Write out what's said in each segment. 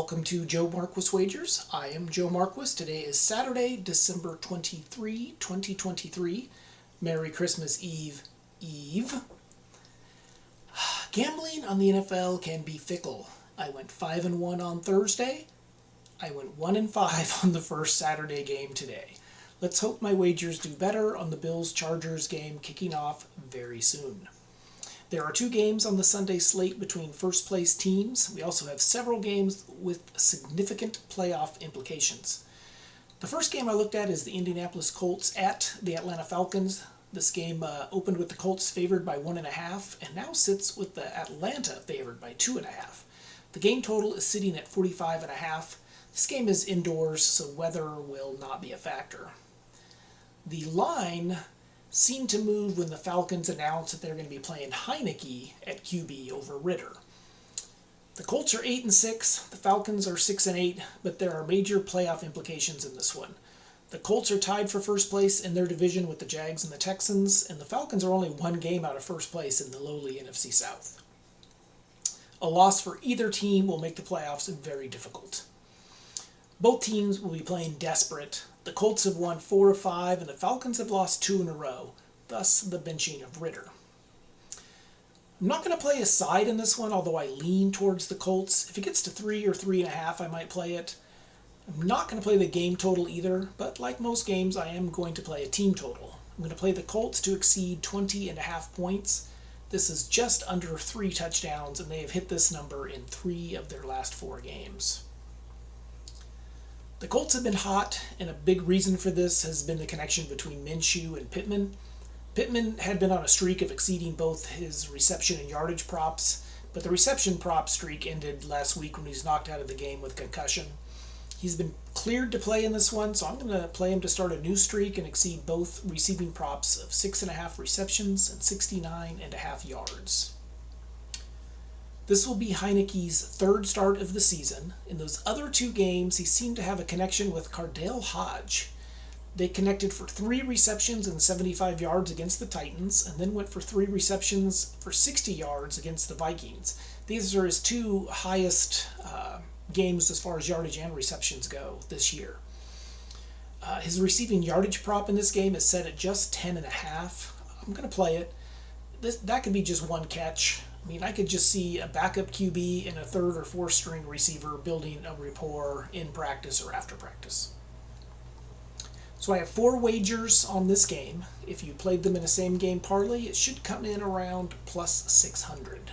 Welcome to Joe Marquis Wagers. I am Joe Marquis. Today is Saturday, December 23, 2023. Merry Christmas Eve, Eve. Gambling on the NFL can be fickle. I went 5-1 on Thursday. I went 1-5 on the first Saturday game today. Let's hope my wagers do better on the Bills-Chargers game kicking off very soon. There are 2 games on the Sunday slate between first-place teams. We also have several games with significant playoff implications. The first game I looked at is the Indianapolis Colts at the Atlanta Falcons. This game opened with the Colts favored by 1.5 and now sits with the Atlanta favored by 2.5. The game total is sitting at 45.5. This game is indoors, so weather will not be a factor. The line seemed to move when the Falcons announced that they're going to be playing Heineke at QB over Ritter. The Colts are 8-6, the Falcons are 6-8, but there are major playoff implications in this one. The Colts are tied for first place in their division with the Jags and the Texans, and the Falcons are only 1 game out of first place in the lowly NFC South. A loss for either team will make the playoffs very difficult. Both teams will be playing desperate. The Colts have won 4 of 5, and the Falcons have lost 2 in a row, thus the benching of Ritter. I'm not going to play a side in this one, although I lean towards the Colts. If it gets to 3 or 3.5, I might play it. I'm not going to play the game total either, but like most games, I am going to play a team total. I'm going to play the Colts to exceed 20.5 points. This is just under 3 touchdowns, and they have hit this number in 3 of their last 4 games. The Colts have been hot, and a big reason for this has been the connection between Minshew and Pittman. Pittman had been on a streak of exceeding both his reception and yardage props, but the reception prop streak ended last week when he was knocked out of the game with concussion. He's been cleared to play in this one, so I'm going to play him to start a new streak and exceed both receiving props of 6.5 receptions and 69.5 yards. This will be Heineke's 3rd start of the season. In those other 2 games, he seemed to have a connection with Cardale Hodge. They connected for 3 receptions and 75 yards against the Titans, and then went for 3 receptions for 60 yards against the Vikings. These are his 2 highest games as far as yardage and receptions go this year. His receiving yardage prop in this game is set at just 10.5. I'm going to play it. That could be just 1 catch. I mean, I could just see a backup QB and a 3rd or 4th string receiver building a rapport in practice or after practice. So I have 4 wagers on this game. If you played them in a same game parlay, it should come in around plus 600.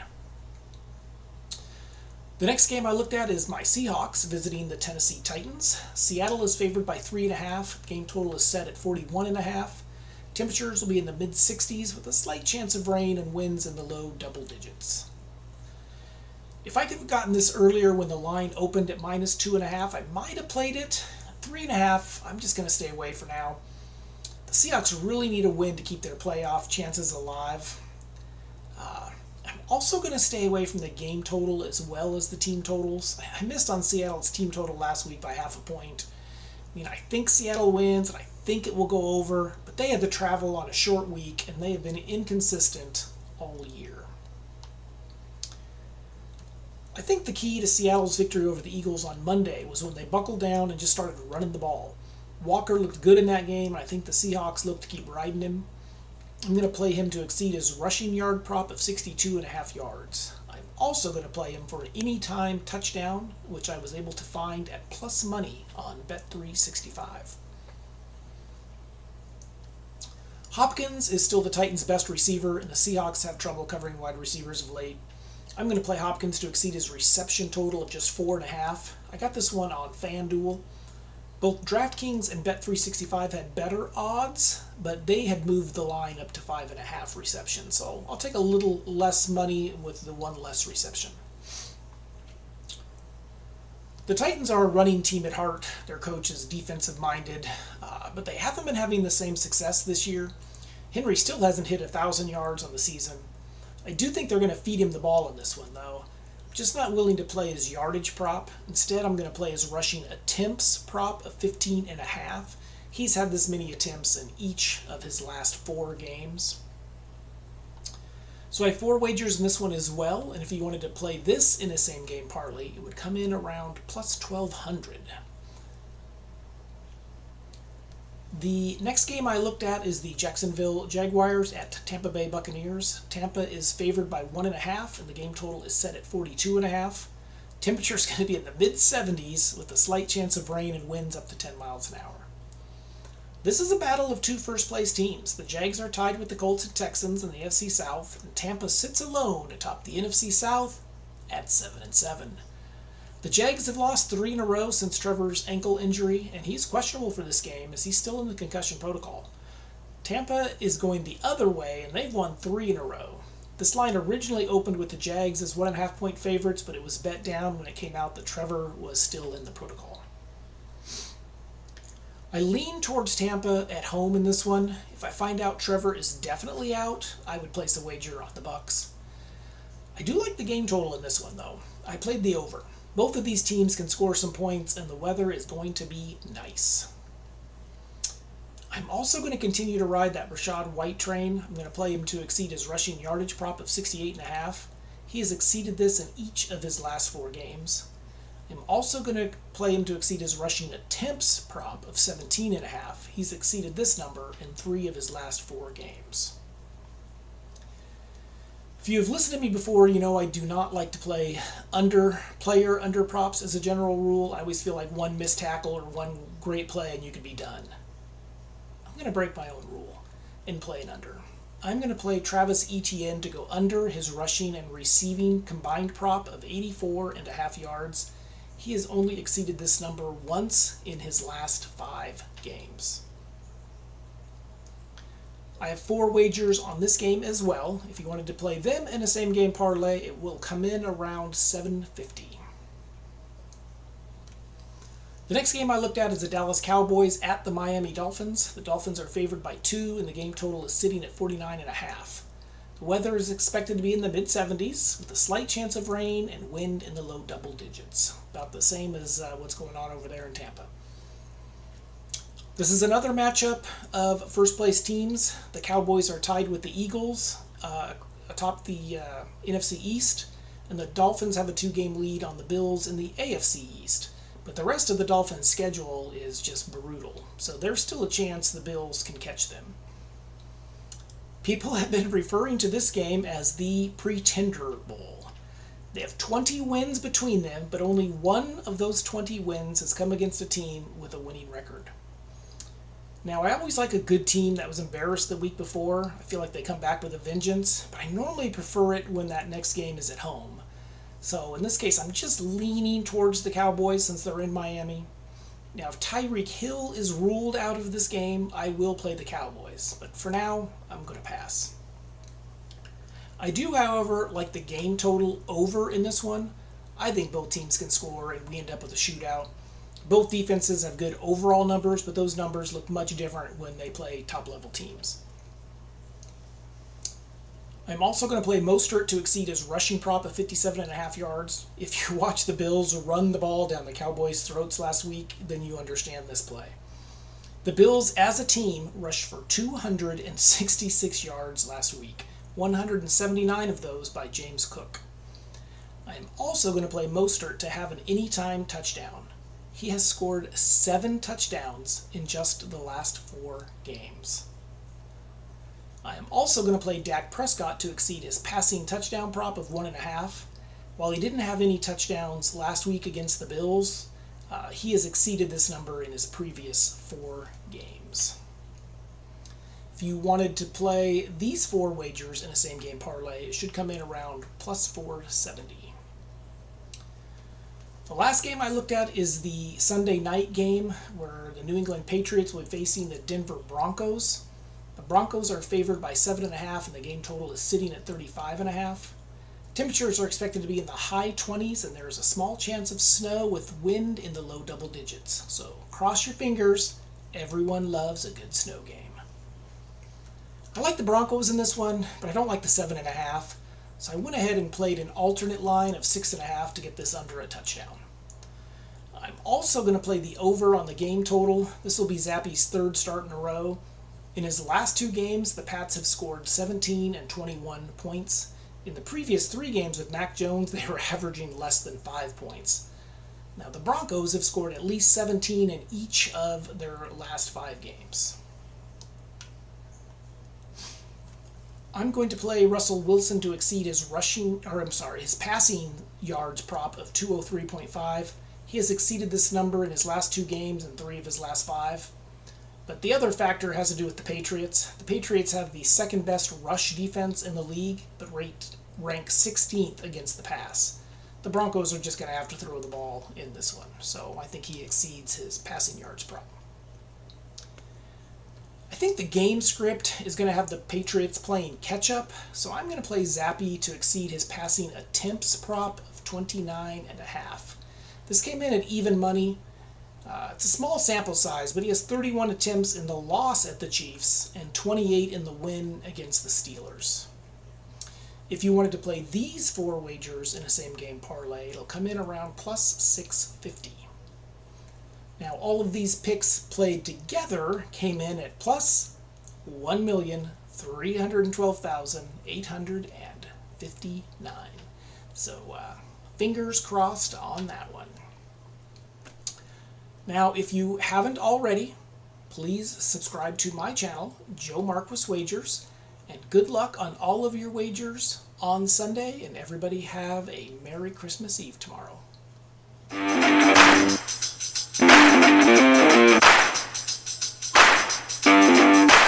The next game I looked at is my Seahawks visiting the Tennessee Titans. Seattle is favored by 3.5. Game total is set at 41.5. Temperatures will be in the mid-60s with a slight chance of rain and winds in the low double digits. If I could have gotten this earlier when the line opened at minus 2.5, I might have played it. 3.5, I'm just going to stay away for now. The Seahawks really need a win to keep their playoff chances alive. I'm also going to stay away from the game total as well as the team totals. I missed on Seattle's team total last week by 0.5 point. I mean, I think Seattle wins, and I think it will go over, but they had to travel on a short week, and they have been inconsistent all year. I think the key to Seattle's victory over the Eagles on Monday was when they buckled down and just started running the ball. Walker looked good in that game, and I think the Seahawks looked to keep riding him. I'm going to play him to exceed his rushing yard prop of 62.5 yards. I'm also going to play him for an anytime touchdown, which I was able to find at plus money on Bet365. Hopkins is still the Titans' best receiver, and the Seahawks have trouble covering wide receivers of late. I'm going to play Hopkins to exceed his reception total of just 4.5. I got this one on FanDuel. Both DraftKings and Bet365 had better odds, but they had moved the line up to 5.5 receptions, so I'll take a little less money with the 1 less reception. The Titans are a running team at heart. Their coach is defensive-minded, but they haven't been having the same success this year. Henry still hasn't hit 1,000 yards on the season. I do think they're going to feed him the ball in this one, though. I'm just not willing to play his yardage prop. Instead, I'm going to play his rushing attempts prop of 15.5. He's had this many attempts in each of his last 4 games. So I have 4 wagers in this one as well, and if you wanted to play this in a same game parlay, it would come in around plus 1200. The next game I looked at is the Jacksonville Jaguars at Tampa Bay Buccaneers. Tampa is favored by 1.5, and the game total is set at 42.5. Temperature is going to be in the mid-70s with a slight chance of rain and winds up to 10 miles an hour. This is a battle of 2 first-place teams. The Jags are tied with the Colts and Texans in the NFC South, and Tampa sits alone atop the NFC South at 7-7. The Jags have lost 3 in a row since Trevor's ankle injury, and he's questionable for this game as he's still in the concussion protocol. Tampa is going the other way, and they've won 3 in a row. This line originally opened with the Jags as 1.5-point favorites, but it was bet down when it came out that Trevor was still in the protocol. I lean towards Tampa at home in this one. If I find out Trevor is definitely out, I would place a wager on the Bucs. I do like the game total in this one, though. I played the over. Both of these teams can score some points, and the weather is going to be nice. I'm also going to continue to ride that Rachaad White train. I'm going to play him to exceed his rushing yardage prop of 68.5. He has exceeded this in each of his last 4 games. I'm also going to play him to exceed his rushing attempts prop of 17.5. He's exceeded this number in 3 of his last 4 games. If you've listened to me before, you know I do not like to play player under props as a general rule. I always feel like one missed tackle or one great play and you could be done. I'm going to break my own rule and play an under. I'm going to play Travis Etienne to go under his rushing and receiving combined prop of 84.5 yards. He has only exceeded this number once in his last 5 games. I have 4 wagers on this game as well. If you wanted to play them in a same game parlay, it will come in around $7.50. The next game I looked at is the Dallas Cowboys at the Miami Dolphins. The Dolphins are favored by 2, and the game total is sitting at 49.5. The weather is expected to be in the mid-70s with a slight chance of rain and wind in the low double digits. About the same as what's going on over there in Tampa. This is another matchup of first-place teams. The Cowboys are tied with the Eagles atop the NFC East, and the Dolphins have a 2-game lead on the Bills in the AFC East. But the rest of the Dolphins' schedule is just brutal, so there's still a chance the Bills can catch them. People have been referring to this game as the Pretender Bowl. They have 20 wins between them, but only one of those 20 wins has come against a team with a winning record. Now, I always like a good team that was embarrassed the week before. I feel like they come back with a vengeance, but I normally prefer it when that next game is at home. So in this case, I'm just leaning towards the Cowboys since they're in Miami. Now, if Tyreek Hill is ruled out of this game, I will play the Cowboys. But for now, I'm going to pass. I do, however, like the game total over in this one. I think both teams can score and we end up with a shootout. Both defenses have good overall numbers, but those numbers look much different when they play top-level teams. I'm also going to play Mostert to exceed his rushing prop of 57.5 yards. If you watch the Bills run the ball down the Cowboys' throats last week, then you understand this play. The Bills, as a team, rushed for 266 yards last week, 179 of those by James Cook. I am also going to play Mostert to have an anytime touchdown. He has scored 7 touchdowns in just the last 4 games. I am also going to play Dak Prescott to exceed his passing touchdown prop of 1.5. While he didn't have any touchdowns last week against the Bills, he has exceeded this number in his previous 4 games. If you wanted to play these 4 wagers in a same game parlay, it should come in around plus 470. The last game I looked at is the Sunday night game where the New England Patriots will be facing the Denver Broncos. The Broncos are favored by 7.5 and the game total is sitting at 35.5. Temperatures are expected to be in the high 20s and there is a small chance of snow with wind in the low double digits. So cross your fingers, everyone loves a good snow game. I like the Broncos in this one, but I don't like the 7.5. So I went ahead and played an alternate line of 6.5 to get this under a touchdown. I'm also going to play the over on the game total. This will be Zappy's 3rd start in a row. In his last 2 games, the Pats have scored 17 and 21 points. In the previous 3 games with Mac Jones, they were averaging less than 5 points. Now, the Broncos have scored at least 17 in each of their last 5 games. I'm going to play Russell Wilson to exceed his his passing yards prop of 203.5. He has exceeded this number in his last 2 games and 3 of his last 5. But the other factor has to do with the Patriots. The Patriots have the second best rush defense in the league, but rank 16th against the pass. The Broncos are just going to have to throw the ball in this one, so I think he exceeds his passing yards prop. I think the game script is going to have the Patriots playing catch-up, so I'm going to play Zappe to exceed his passing attempts prop of 29.5. This came in at even money. It's a small sample size, but he has 31 attempts in the loss at the Chiefs and 28 in the win against the Steelers. If you wanted to play these 4 wagers in a same-game parlay, it'll come in around plus 650. Now, all of these picks played together came in at plus 1,312,859. So, fingers crossed on that one. Now, if you haven't already, please subscribe to my channel, Joe Marquis Wagers, and good luck on all of your wagers on Sunday, and everybody have a Merry Christmas Eve tomorrow.